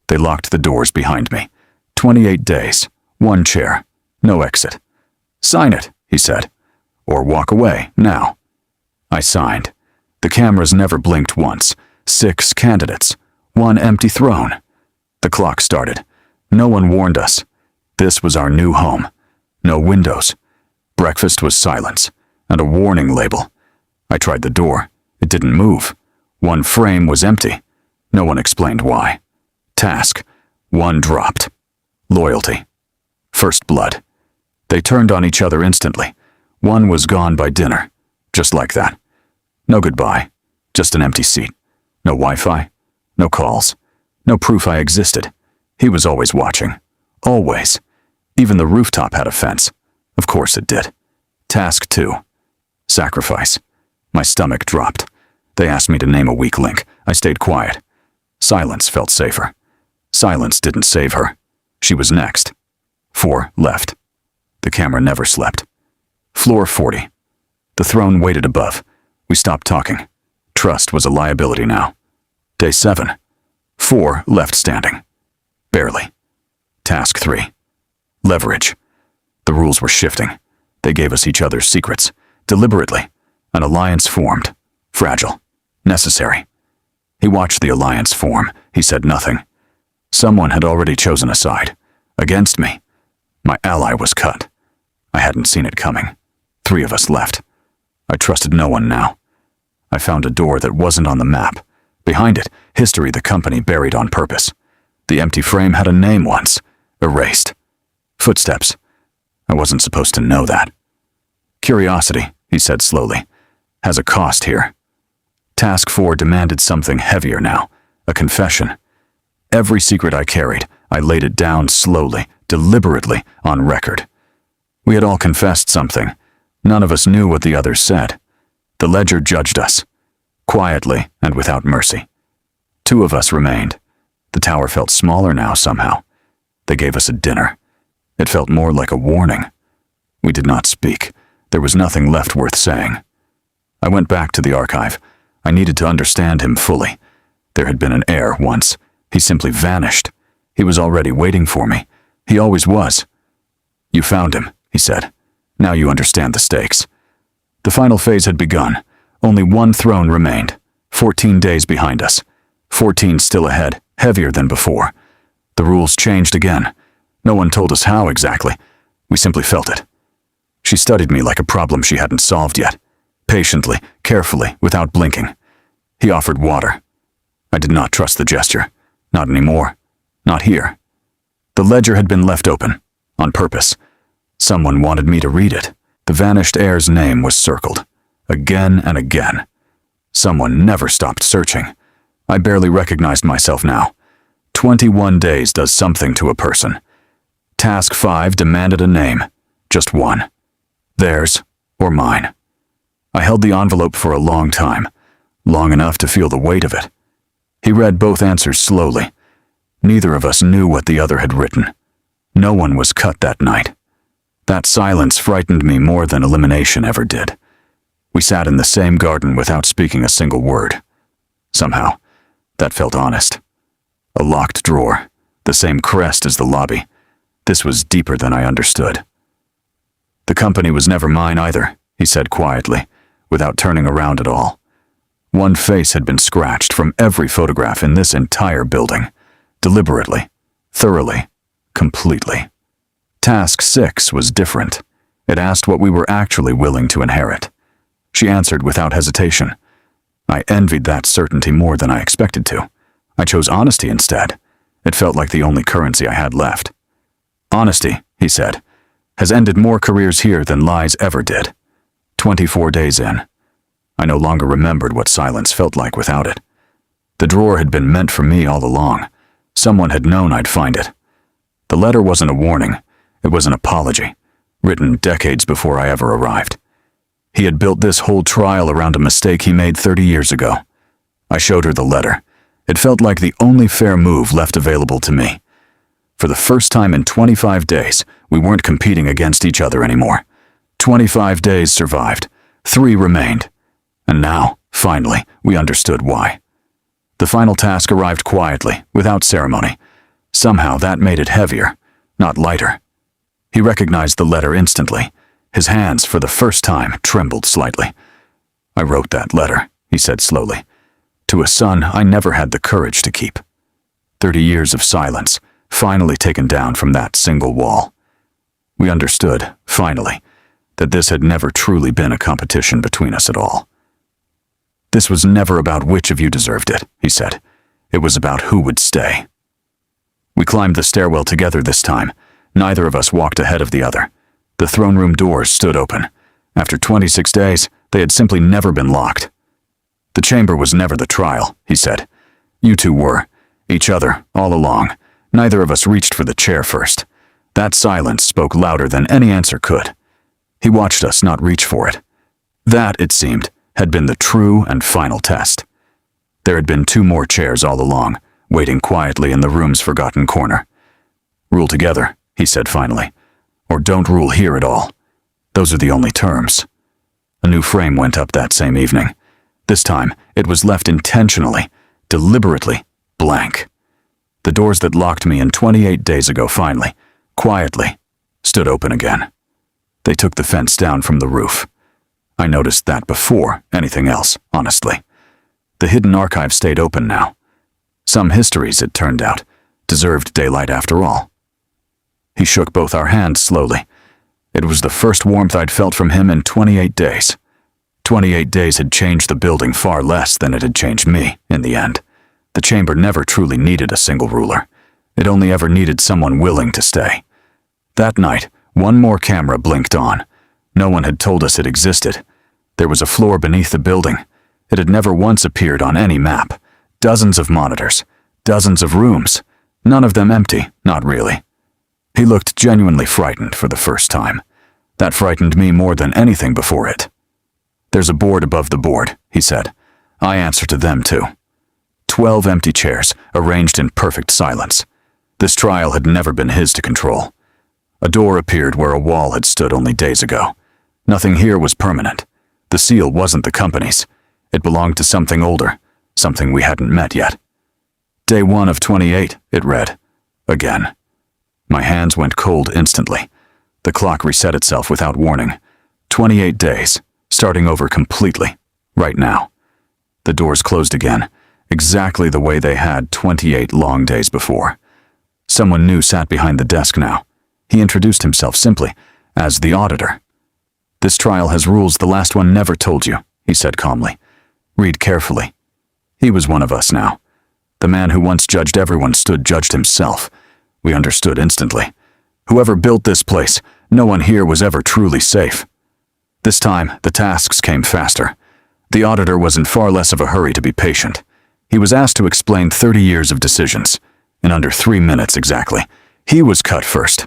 They locked the doors behind me. 28 days, 1 chair, no exit. "Sign it," he said, "or walk away, now." I signed. The cameras never blinked once. 6 candidates, 1 empty throne. The clock started. No one warned us. This was our new home. No windows. Breakfast was silence, and a warning label. I tried the door. It didn't move. 1 frame was empty. No one explained why. Task. 1 dropped. Loyalty. First blood. They turned on each other instantly. 1 was gone by dinner. Just like that. No goodbye. Just an empty seat. No Wi-Fi. No calls. No proof I existed. He was always watching. Always. Even the rooftop had a fence. Of course it did. Task 2. Sacrifice. My stomach dropped. They asked me to name a weak link. I stayed quiet. Silence felt safer. Silence didn't save her. She was next. 4 left. The camera never slept. Floor 40. The throne waited above. We stopped talking. Trust was a liability now. Day 7. 4 left standing. Barely. Task 3. Leverage. The rules were shifting. They gave us each other's secrets. Deliberately. An alliance formed. Fragile. Necessary. He watched the alliance form. He said nothing. Someone had already chosen a side. Against me. My ally was cut. I hadn't seen it coming. 3 of us left. I trusted no one now. I found a door that wasn't on the map. Behind it, history the company buried on purpose. The empty frame had a name once. Erased. Footsteps. I wasn't supposed to know that. Curiosity, he said slowly, has a cost here. Task 4 demanded something heavier now. A confession. Every secret I carried, I laid it down slowly, deliberately, on record. We had all confessed something. None of us knew what the others said. The ledger judged us. Quietly and without mercy. 2 of us remained. The tower felt smaller now somehow. They gave us a dinner. It felt more like a warning. We did not speak. There was nothing left worth saying. I went back to the archive. I needed to understand him fully. There had been an heir once. He simply vanished. He was already waiting for me. He always was. "You found him," he said. "Now you understand the stakes." The final phase had begun. Only 1 throne remained. 14 days behind us. 14 still ahead, heavier than before. The rules changed again. No one told us how exactly. We simply felt it. She studied me like a problem she hadn't solved yet. Patiently, carefully, without blinking. He offered water. I did not trust the gesture. Not anymore. Not here. The ledger had been left open. On purpose. Someone wanted me to read it. The vanished heir's name was circled. Again and again. Someone never stopped searching. I barely recognized myself now. 21 days does something to a person. Task 5 demanded a name. Just one. Theirs or mine. I held the envelope for a long time. Long enough to feel the weight of it. He read both answers slowly. Neither of us knew what the other had written. No one was cut that night. That silence frightened me more than elimination ever did. We sat in the same garden without speaking a single word. Somehow, that felt honest. A locked drawer, the same crest as the lobby. This was deeper than I understood. "The company was never mine either," he said quietly, without turning around at all. One face had been scratched from every photograph in this entire building. Deliberately, thoroughly, completely. Task 6 was different. It asked what we were actually willing to inherit. She answered without hesitation. I envied that certainty more than I expected to. I chose honesty instead. It felt like the only currency I had left. "Honesty," he said, "has ended more careers here than lies ever did." 24 days in. I no longer remembered what silence felt like without it. The drawer had been meant for me all along. Someone had known I'd find it. The letter wasn't a warning. It was an apology, written decades before I ever arrived. He had built this whole trial around a mistake he made 30 years ago. I showed her the letter. It felt like the only fair move left available to me. For the first time in 25 days, we weren't competing against each other anymore. 25 days survived. 3 remained. And now, finally, we understood why. The final task arrived quietly, without ceremony. Somehow that made it heavier, not lighter. He recognized the letter instantly. His hands, for the first time, trembled slightly. "I wrote that letter," he said slowly, "to a son I never had the courage to keep." 30 years of silence, finally taken down from that single wall. We understood, finally, that this had never truly been a competition between us at all. "This was never about which of you deserved it," he said. "It was about who would stay." We climbed the stairwell together this time. Neither of us walked ahead of the other. The throne room doors stood open. After 26 days, they had simply never been locked. "The chamber was never the trial," he said. "You two were. Each other, all along. Neither of us reached for the chair first. That silence spoke louder than any answer could. He watched us not reach for it. That, it seemed, had been the true and final test. There had been 2 more chairs all along, waiting quietly in the room's forgotten corner. "Rule together," he said finally, "or don't rule here at all. Those are the only terms." A new frame went up that same evening. This time, it was left intentionally, deliberately, blank. The doors that locked me in 28 days ago finally, quietly, stood open again. They took the fence down from the roof. I noticed that before anything else, honestly. The hidden archive stayed open now. Some histories, it turned out, deserved daylight after all. He shook both our hands slowly. It was the first warmth I'd felt from him in 28 days. 28 days had changed the building far less than it had changed me, in the end. The chamber never truly needed a single ruler. It only ever needed someone willing to stay. That night, one more camera blinked on. No one had told us it existed. There was a floor beneath the building. It had never once appeared on any map. Dozens of monitors, dozens of rooms, none of them empty, not really. He looked genuinely frightened for the first time. That frightened me more than anything before it. "There's a board above the board," he said. "I answer to them too." 12 empty chairs, arranged in perfect silence. This trial had never been his to control. A door appeared where a wall had stood only days ago. Nothing here was permanent. The seal wasn't the company's. It belonged to something older, something we hadn't met yet. "Day 1 of 28, it read. Again. My hands went cold instantly. The clock reset itself without warning. 28 days, starting over completely, right now. The doors closed again, exactly the way they had 28 long days before. Someone new sat behind the desk now. He introduced himself simply as the auditor. "This trial has rules the last one never told you," he said calmly. "Read carefully." He was one of us now. The man who once judged everyone stood judged himself. We understood instantly. Whoever built this place, no one here was ever truly safe. This time, the tasks came faster. The auditor was in far less of a hurry to be patient. He was asked to explain 30 years of decisions. In under 3 minutes exactly, he was cut first.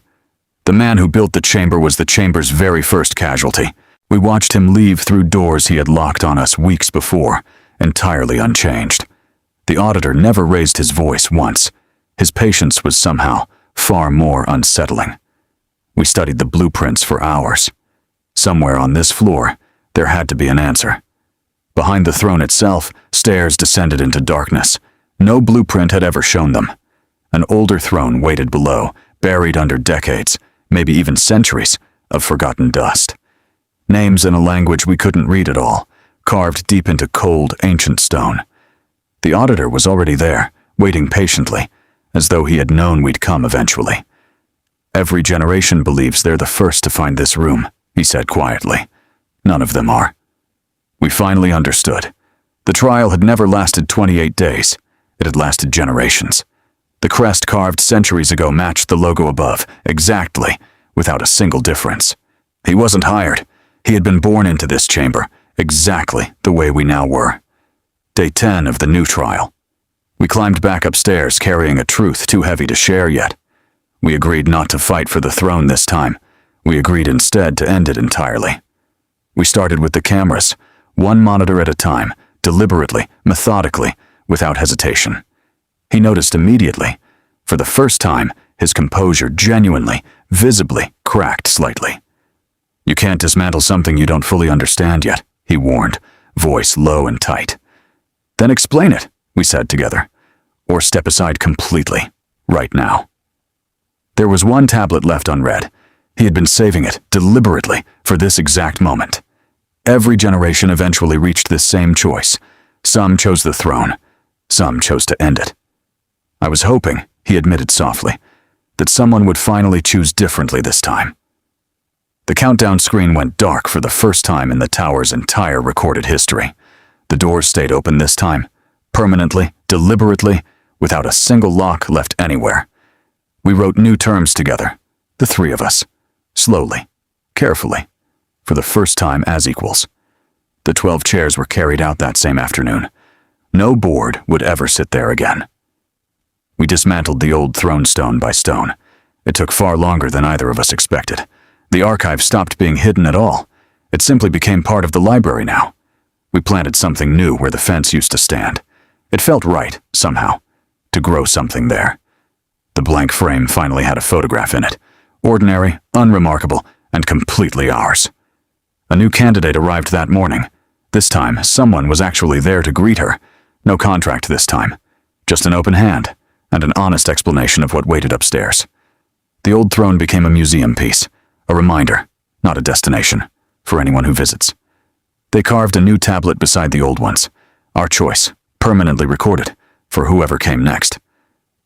The man who built the chamber was the chamber's very first casualty. We watched him leave through doors he had locked on us weeks before, entirely unchanged. The auditor never raised his voice once. His patience was somehow far more unsettling. We studied the blueprints for hours. Somewhere on this floor, there had to be an answer. Behind the throne itself, stairs descended into darkness. No blueprint had ever shown them. An older throne waited below, buried under decades, maybe even centuries, of forgotten dust. Names in a language we couldn't read at all, carved deep into cold, ancient stone. The auditor was already there, waiting patiently, as though he had known we'd come eventually. "Every generation believes they're the first to find this room," he said quietly. "None of them are." We finally understood. The trial had never lasted 28 days. It had lasted generations. The crest carved centuries ago matched the logo above, exactly, without a single difference. He wasn't hired. He had been born into this chamber, exactly the way we now were. Day 10 of the new trial. We climbed back upstairs carrying a truth too heavy to share yet. We agreed not to fight for the throne this time. We agreed instead to end it entirely. We started with the cameras, one monitor at a time, deliberately, methodically, without hesitation. He noticed immediately. For the first time, his composure genuinely, visibly cracked slightly. "You can't dismantle something you don't fully understand yet," he warned, voice low and tight. "Then explain it," we said together. "Or step aside completely. right now. There was one tablet left unread. He had been saving it, deliberately, for this exact moment. Every generation eventually reached this same choice. Some chose the throne. Some chose to end it. I was hoping, he admitted softly, that someone would finally choose differently this time. The countdown screen went dark for the first time in the tower's entire recorded history. The doors stayed open this time, permanently, deliberately, without a single lock left anywhere. We wrote new terms together, the three of us, slowly, carefully, for the first time as equals. The 12 chairs were carried out that same afternoon. No board would ever sit there again. We dismantled the old throne stone by stone. It took far longer than either of us expected. The archive stopped being hidden at all. It simply became part of the library now. We planted something new where the fence used to stand. It felt right, somehow, to grow something there. The blank frame finally had a photograph in it. Ordinary, unremarkable, and completely ours. A new candidate arrived that morning. This time, someone was actually there to greet her. No contract this time. Just an open hand, and an honest explanation of what waited upstairs. The old throne became a museum piece, a reminder, not a destination, for anyone who visits. They carved a new tablet beside the old ones, our choice, permanently recorded, for whoever came next.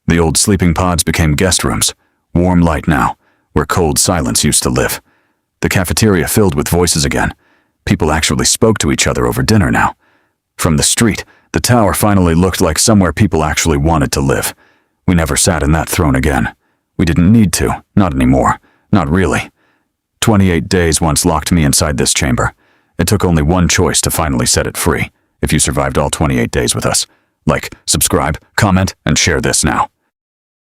The old sleeping pods became guest rooms, warm light now, where cold silence used to live. The cafeteria filled with voices again. People actually spoke to each other over dinner now. From the street, the tower finally looked like somewhere people actually wanted to live. We never sat in that throne again. We didn't need to, not anymore, not really. 28 days once locked me inside this chamber. It took only one choice to finally set it free, if you survived all 28 days with us. Like, subscribe, comment, and share this now.